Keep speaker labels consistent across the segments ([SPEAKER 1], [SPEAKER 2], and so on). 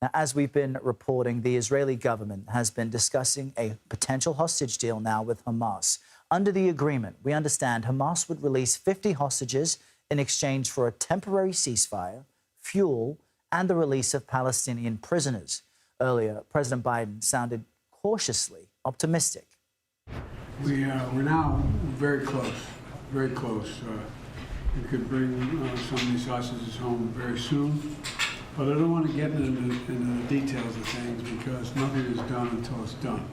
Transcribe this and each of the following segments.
[SPEAKER 1] Now, as we've been reporting, the Israeli government has been discussing a potential hostage deal now with Hamas. Under the agreement, we understand Hamas would release 50 hostages in exchange for a temporary ceasefire, fuel, and the release of Palestinian prisoners. Earlier, President Biden sounded cautiously optimistic.
[SPEAKER 2] We're now very close, very close. We could bring some of these hostages home very soon. But I don't want to get into the details of things because nothing is done until it's done.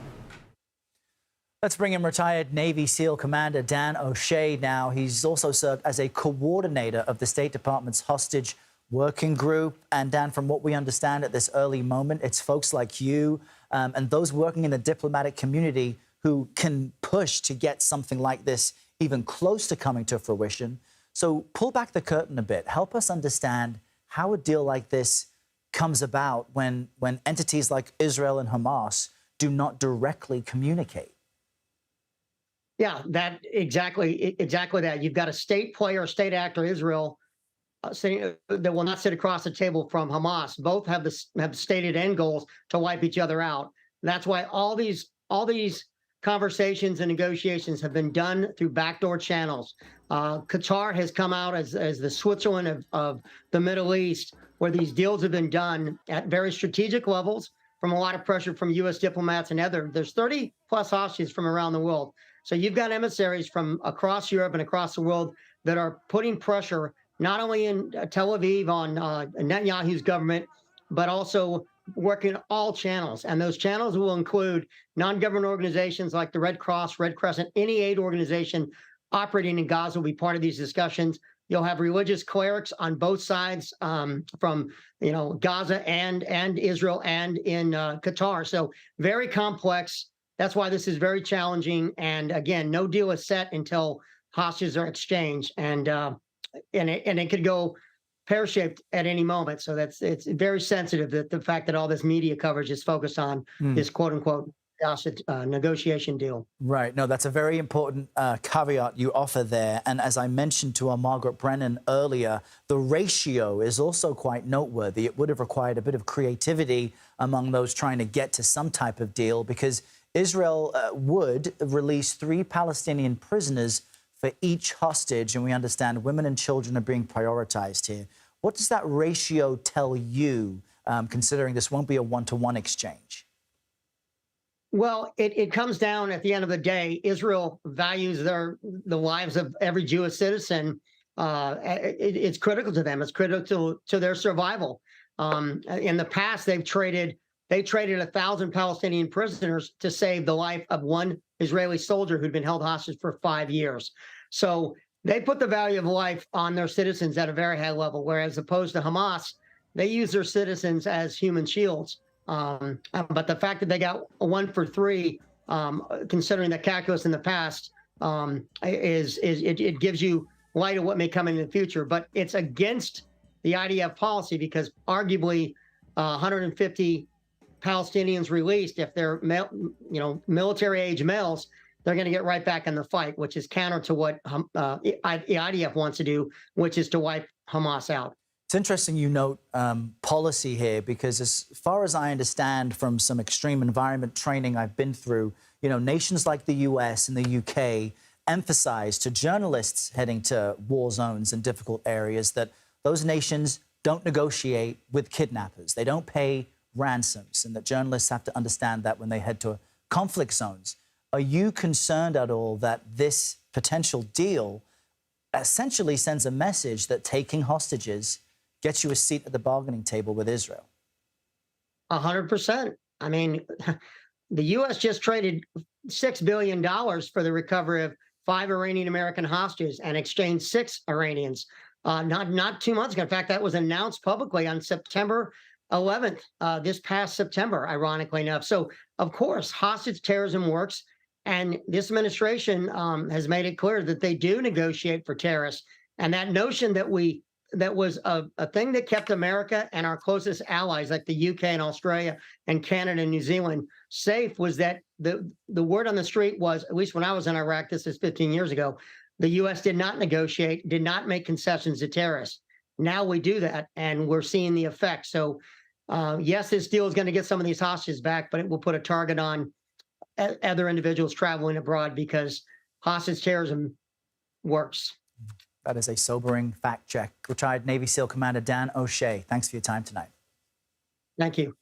[SPEAKER 1] Let's bring in retired Navy SEAL Commander Dan O'Shea now. He's also served as a coordinator of the State Department's hostage working group. And Dan, from what we understand at this early moment, it's folks like you and those working in the diplomatic community who can push to get something like this even close to coming to fruition. So pull back the curtain a bit. Help us understand how a deal like this comes about when entities like Israel and Hamas do not directly communicate.
[SPEAKER 3] Yeah, exactly that. You've got a state player, a state actor, Israel, that will not sit across the table from Hamas. Both have stated end goals to wipe each other out. That's why all these conversations and negotiations have been done through backdoor channels. Qatar has come out as the Switzerland of the Middle East, where these deals have been done at very strategic levels from a lot of pressure from U.S. diplomats and there's 30 plus hostages from around the world. So you've got emissaries from across Europe and across the world that are putting pressure not only in Tel Aviv on Netanyahu's government, but also working all channels. And those channels will include non-government organizations like the Red Cross, Red Crescent, any aid organization operating in Gaza will be part of these discussions. You'll have religious clerics on both sides from Gaza and Israel and in Qatar. So very complex. That's why this is very challenging. And again, no deal is set until hostages are exchanged. And it could go pear-shaped at any moment. So it's very sensitive that the fact that all this media coverage is focused on this quote-unquote negotiation deal.
[SPEAKER 1] Right. No, that's a very important caveat you offer there. And as I mentioned to our Margaret Brennan earlier, the ratio is also quite noteworthy. It would have required a bit of creativity among those trying to get to some type of deal, because Israel would release 3 Palestinian prisoners for each hostage. And we understand women and children are being prioritized here. What does that ratio tell you, considering this won't be a one-to-one exchange?
[SPEAKER 3] Well, it comes down at the end of the day. Israel values the lives of every Jewish citizen. It's critical to them. It's critical to their survival. In the past, they traded 1,000 Palestinian prisoners to save the life of one Israeli soldier who'd been held hostage for 5 years. So they put the value of life on their citizens at a very high level, whereas opposed to Hamas, they use their citizens as human shields. But the fact that they got a 1 for 3, considering the calculus in the past, it gives you light of what may come in the future. But it's against the IDF policy because arguably 150 Palestinians released, if they're military age males, they're going to get right back in the fight, which is counter to what the IDF wants to do, which is to wipe Hamas out.
[SPEAKER 1] It's interesting you note policy here, because as far as I understand from some extreme environment training I've been through, nations like the US and the UK emphasize to journalists heading to war zones and difficult areas that those nations don't negotiate with kidnappers. They don't pay ransoms, and that journalists have to understand that when they head to conflict zones. Are you concerned at all that this potential deal essentially sends a message that taking hostages gets you a seat at the bargaining table with Israel?
[SPEAKER 3] 100%. I mean, the U.S. just traded $6 billion for the recovery of 5 Iranian-American hostages and exchanged 6 Iranians not 2 months ago. In fact, that was announced publicly on September 11th, this past September, ironically enough. So, of course, hostage terrorism works. And this administration has made it clear that they do negotiate for terrorists. And that notion that was a thing that kept America and our closest allies like the UK and Australia and Canada and New Zealand safe was that the word on the street was, at least when I was in Iraq, this is 15 years ago, the U.S. did not negotiate, did not make concessions to terrorists. Now we do that, and we're seeing the effect. So Yes, this deal is going to get some of these hostages back, but it will put a target on other individuals traveling abroad because hostage terrorism works.
[SPEAKER 1] That is a sobering fact check. Retired Navy SEAL Commander Dan O'Shea, thanks for your time tonight.
[SPEAKER 3] Thank you.